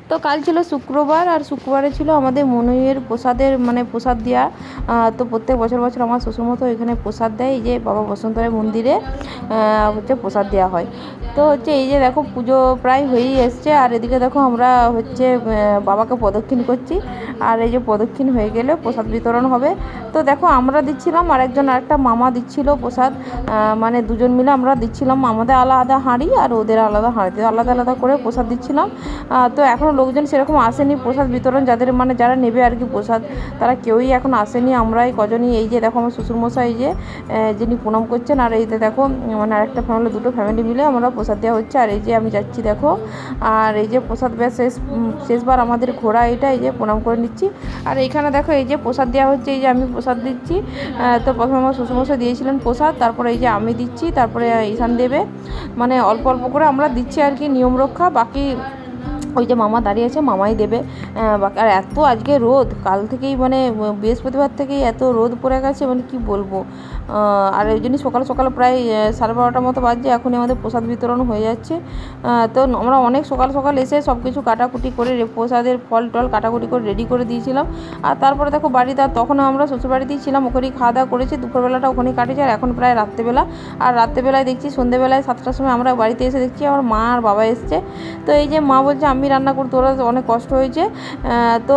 তো কাল ছিল শুক্রবার, আর শুক্রবারে ছিল আমাদের মনইয়ের প্রসাদের মানে প্রসাদ দেওয়া। তো প্রত্যেক বছর বছর আমার শ্বশুরমশাই এখানে প্রসাদ দেয়, এই যে বাবা বসন্ত রায় মন্দিরে হচ্ছে প্রসাদ দেওয়া হয়। তো হচ্ছে এই যে দেখো পুজো প্রায় হয়েই এসছে, আর এদিকে দেখো আমরা হচ্ছে বাবাকে প্রদক্ষিণ করছি। আর এই যে প্রদক্ষিণ হয়ে গেলে প্রসাদ বিতরণ হবে। তো দেখো আমরা দিচ্ছিলাম, আর আরেকটা মামা দিচ্ছিল প্রসাদ, মানে দুজন মিলে আমরা দিচ্ছিলাম, আমাদের আলাদা হাঁড়ি আর ওদের আলাদা হাঁড়িতে আলাদা আলাদা করে প্রসাদ দিচ্ছিলাম। তো এখনও লোকজন সেরকম আসেনি প্রসাদ বিতরণ, যাদের মানে যারা নেবে আর কি প্রসাদ, তারা কেউই এখন আসেনি। আমরাই কজনই, এই যে দেখো আমার শ্বশুরমশাই এই যে যিনি প্রণাম করছেন, আর এইতে দেখো মানে আরেকটা ফ্যামিলি, দুটো ফ্যামিলি মিলে আমরা প্রসাদ দেওয়া হচ্ছে। আর এই যে আমি যাচ্ছি দেখো, আর এই যে প্রসাদ দেওয়া শেষবার আমাদের ঘোরা এটা, এই যে প্রণাম করে নিচ্ছি। আর এইখানে দেখো এই যে প্রসাদ দেওয়া হচ্ছে, এই যে আমি প্রসাদ দিচ্ছি। তো প্রথমে আমার শ্বশুরমশাই দিয়েছিলেন প্রসাদ, তারপরে এই যে আমি দিচ্ছি, তারপরে ঈশান দেবে, মানে অল্প অল্প করে আমরা দিচ্ছি আর কি, নিয়ম রক্ষা। বাকি ওই যে মামা দাঁড়িয়ে আছে, মামাই দেবে। আর এত আজকে রোদ, কাল থেকেই মানে বৃহস্পতিবার থেকেই এত রোদ পড়ে গেছে, মানে কি বলবো। আর ওই জন্যই সকাল সকাল প্রায় 12:30 মতো বাজছে, এখনই আমাদের প্রসাদ বিতরণ হয়ে যাচ্ছে। তো আমরা অনেক সকাল সকাল এসে সব কিছু কাটাকুটি করে প্রসাদের ফল টল কাটাকুটি করে রেডি করে দিয়েছিলাম। আর তারপরে দেখো বাড়িতে, আর তখন আমরা শ্বশুরবাড়িতেই ছিলাম, ওখানেই খাওয়া দাওয়া করেছি, দুপুরবেলাটা ওখানেই কাটেছি। আর এখন প্রায় রাত্রেবেলা, আর রাত্রেবেলায় দেখছি সন্ধ্যেবেলায় 7টার সময় আমরা বাড়িতে এসে দেখছি আমার মা আর বাবা এসছে। তো এই যে মা বলছে আমি রান্না করতে, ওরা অনেক কষ্ট হয়েছে। তো